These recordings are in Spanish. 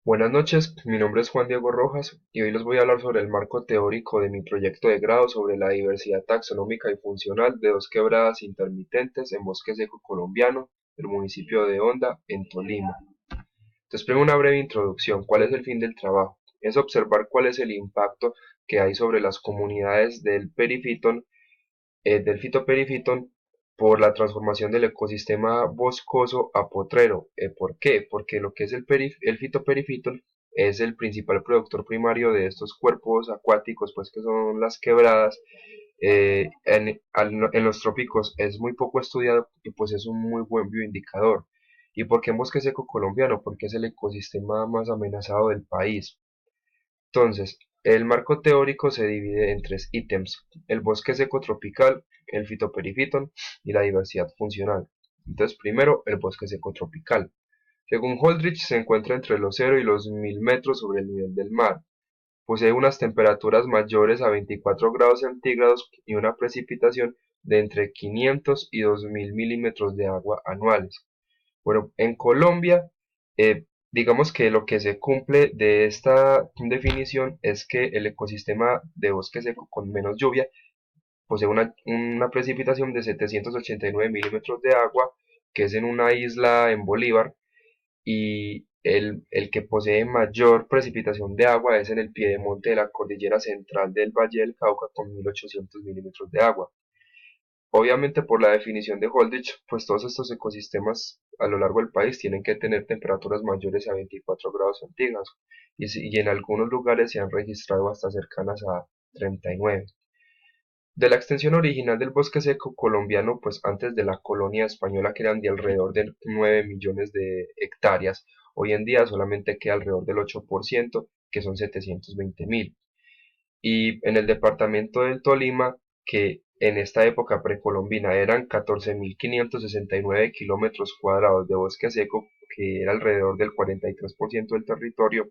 Buenas noches, mi nombre es Juan Diego Rojas y hoy les voy a hablar sobre el marco teórico de mi proyecto de grado sobre la diversidad taxonómica y funcional de dos quebradas intermitentes en bosque seco colombiano del municipio de Honda, en Tolima. Entonces, primero una breve introducción. ¿Cuál es el fin del trabajo? Es observar cuál es el impacto que hay sobre las comunidades del fitoperifiton por la transformación del ecosistema boscoso a potrero. ¿Por qué? Porque lo que es el fitoperifiton es el principal productor primario de estos cuerpos acuáticos, pues que son las quebradas. En los trópicos es muy poco estudiado y pues es un muy buen bioindicador. ¿Y por qué bosque seco colombiano? Porque es el ecosistema más amenazado del país. Entonces, el marco teórico se divide en tres ítems: el bosque seco tropical, el fitoperifiton y la diversidad funcional. Entonces, primero, el bosque seco tropical. Según Holdridge, se encuentra entre los 0 y los 1000 metros sobre el nivel del mar. Posee unas temperaturas mayores a 24 grados centígrados y una precipitación de entre 500 y 2000 milímetros de agua anuales. Bueno, en Colombia, digamos que lo que se cumple de esta definición es que el ecosistema de bosque seco con menos lluvia posee una precipitación de 789 milímetros de agua, que es en una isla en Bolívar, y el que posee mayor precipitación de agua es en el piedemonte de la cordillera central del Valle del Cauca, con 1800 milímetros de agua. Obviamente, por la definición de Holdridge, pues todos estos ecosistemas a lo largo del país tienen que tener temperaturas mayores a 24 grados centígrados y en algunos lugares se han registrado hasta cercanas a 39. De la extensión original del bosque seco colombiano, pues antes de la colonia española, que eran de alrededor de 9 millones de hectáreas, hoy en día solamente queda alrededor del 8%, que son 720.000. Y en el departamento del Tolima, que en esta época precolombina eran 14.569 kilómetros cuadrados de bosque seco, que era alrededor del 43% del territorio,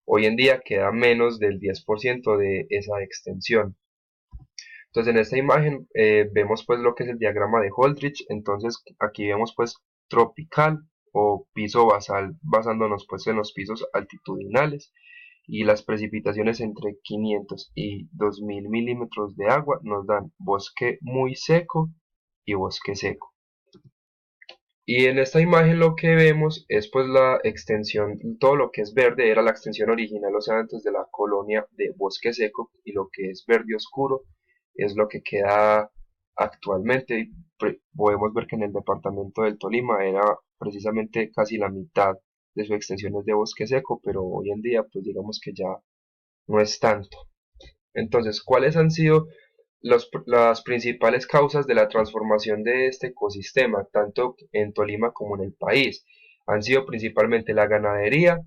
hoy en día queda menos del 10% de esa extensión. Entonces, en esta imagen vemos pues lo que es el diagrama de Holdridge. Entonces aquí vemos pues tropical o piso basal, basándonos pues en los pisos altitudinales, y las precipitaciones entre 500 y 2000 milímetros de agua nos dan bosque muy seco y bosque seco. Y en esta imagen lo que vemos es pues la extensión, todo lo que es verde era la extensión original, o sea, antes de la colonia de bosque seco, y lo que es verde oscuro es lo que queda actualmente. Y podemos ver que en el departamento del Tolima era precisamente casi la mitad de su extensión es de bosque seco, pero hoy en día pues digamos que ya no es tanto. Entonces, ¿cuáles han sido las principales causas de la transformación de este ecosistema, tanto en Tolima como en el país? Han sido principalmente la ganadería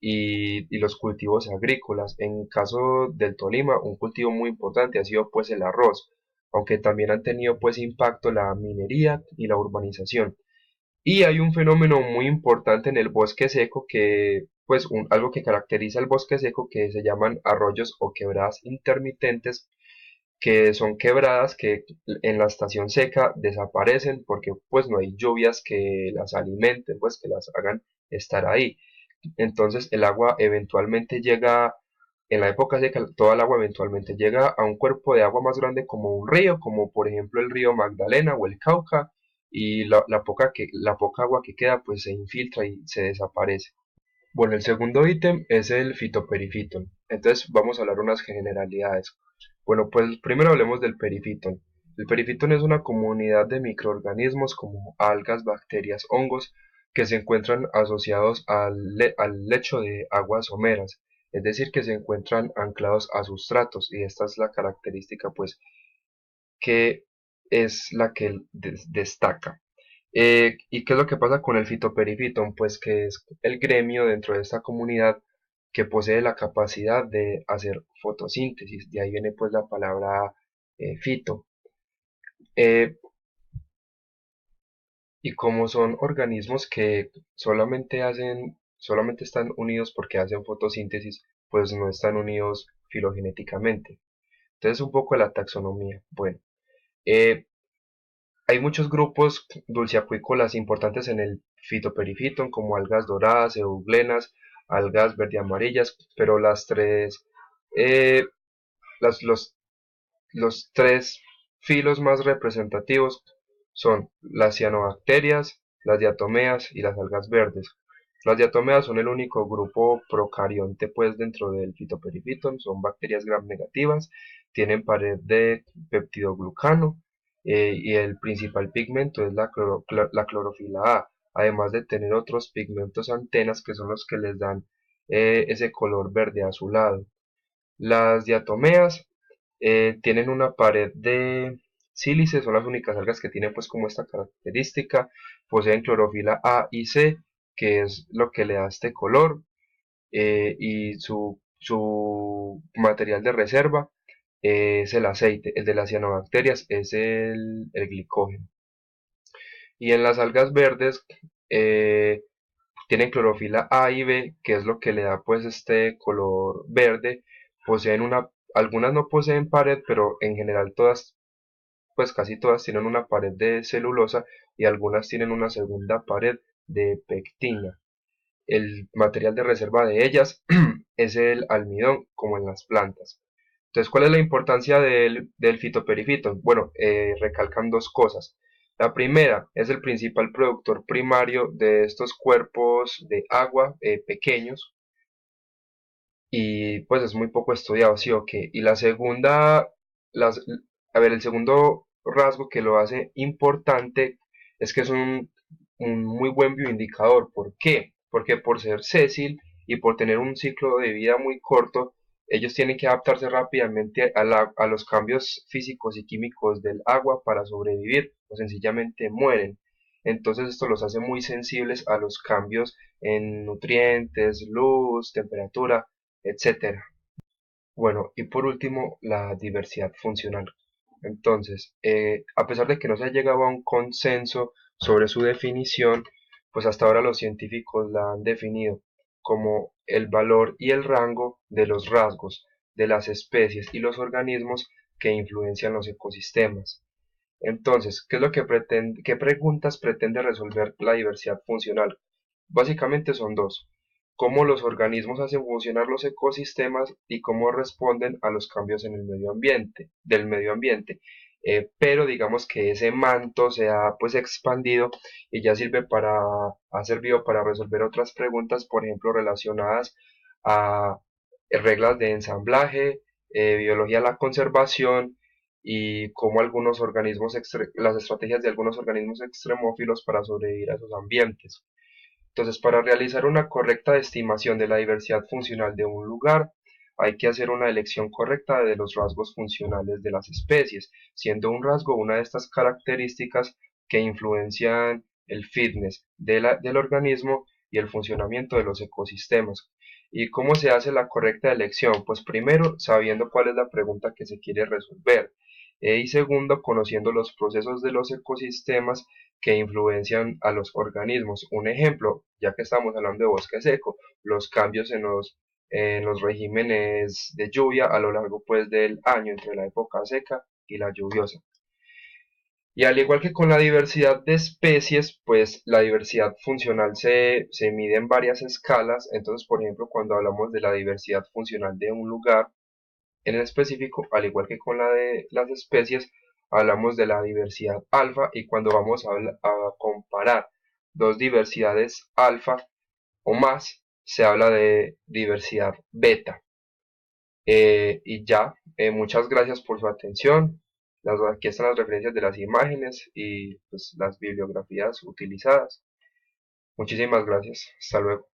y los cultivos agrícolas. En caso del Tolima, un cultivo muy importante ha sido pues el arroz, aunque también han tenido pues impacto la minería y la urbanización. Y hay un fenómeno muy importante en el bosque seco que, pues, algo que caracteriza el bosque seco, que se llaman arroyos o quebradas intermitentes, que son quebradas que en la estación seca desaparecen porque pues no hay lluvias que las alimenten, pues que las hagan estar ahí. Entonces el agua eventualmente llega, en la época seca, toda el agua eventualmente llega a un cuerpo de agua más grande como un río, como por ejemplo el río Magdalena o el Cauca, y la poca agua que queda pues se infiltra y se desaparece. Bueno, el segundo ítem es el fitoperifiton. Entonces vamos a hablar unas generalidades. Bueno, pues primero hablemos del perifiton. El perifiton es una comunidad de microorganismos como algas, bacterias, hongos, que se encuentran asociados al lecho de aguas someras, es decir, que se encuentran anclados a sustratos, y esta es la característica pues que es la que destaca. ¿Y qué es lo que pasa con el fitoperifiton? Pues que es el gremio dentro de esta comunidad que posee la capacidad de hacer fotosíntesis. De ahí viene pues la palabra fito. Eh, y como son organismos que solamente están unidos porque hacen fotosíntesis, pues no están unidos filogenéticamente. Entonces un poco de la taxonomía. Bueno, eh, hay muchos grupos dulceacuícolas importantes en el fitoperifiton, como algas doradas, euglenas, algas verde amarillas, pero las tres, eh, las, los tres filos más representativos son las cianobacterias, las diatomeas y las algas verdes. Las diatomeas son el único grupo procarionte pues dentro del fitoperifiton, son bacterias gram negativas, tienen pared de peptidoglucano y el principal pigmento es la clorofila A, además de tener otros pigmentos antenas que son los que les dan ese color verde azulado. Las diatomeas tienen una pared de sílice, son las únicas algas que tienen pues como esta característica, poseen clorofila A y C, que es lo que le da este color, y su material de reserva es el aceite, el de las cianobacterias es el glicógeno. Y en las algas verdes eh, tienen clorofila A y B, que es lo que le da pues este color verde, poseen algunas no poseen pared, pero en general todas, pues casi todas tienen una pared de celulosa y algunas tienen una segunda pared de pectina. El material de reserva de ellas es el almidón, como en las plantas. Entonces, ¿cuál es la importancia del fitoperifito? Bueno, recalcan dos cosas. La primera es el principal productor primario de estos cuerpos de agua pequeños y pues es muy poco estudiado, ¿sí o qué? Y la segunda, las, a ver, el segundo rasgo que lo hace importante es que es un muy buen bioindicador. ¿Por qué? Porque por ser sésil y por tener un ciclo de vida muy corto, ellos tienen que adaptarse rápidamente a los cambios físicos y químicos del agua para sobrevivir o sencillamente mueren. Entonces esto los hace muy sensibles a los cambios en nutrientes, luz, temperatura, etcétera. Bueno, y por último, la diversidad funcional. Entonces, a pesar de que no se ha llegado a un consenso sobre su definición, pues hasta ahora los científicos la han definido como el valor y el rango de los rasgos de las especies y los organismos que influencian los ecosistemas. Entonces, ¿qué es lo que pretende, qué preguntas pretende resolver la diversidad funcional? Básicamente son dos: cómo los organismos hacen funcionar los ecosistemas y cómo responden a los cambios en el medio ambiente, del medio ambiente. Pero digamos que ese manto se ha pues expandido y ya ha servido para resolver otras preguntas, por ejemplo, relacionadas a reglas de ensamblaje, biología de la conservación y cómo las estrategias de algunos organismos extremófilos para sobrevivir a esos ambientes. Entonces, para realizar una correcta estimación de la diversidad funcional de un lugar, hay que hacer una elección correcta de los rasgos funcionales de las especies, siendo un rasgo una de estas características que influencian el fitness del organismo y el funcionamiento de los ecosistemas. ¿Y cómo se hace la correcta elección? Pues primero, sabiendo cuál es la pregunta que se quiere resolver. Y segundo, conociendo los procesos de los ecosistemas que influencian a los organismos. Un ejemplo, ya que estamos hablando de bosque seco, los cambios en los regímenes de lluvia a lo largo pues del año entre la época seca y la lluviosa. Y al igual que con la diversidad de especies, pues la diversidad funcional se mide en varias escalas. Entonces, por ejemplo, cuando hablamos de la diversidad funcional de un lugar, en específico, al igual que con la de las especies, hablamos de la diversidad alfa y cuando vamos a comparar dos diversidades alfa o más, se habla de diversidad beta. Y ya, muchas gracias por su atención. Aquí están las referencias de las imágenes y pues, las bibliografías utilizadas. Muchísimas gracias. Hasta luego.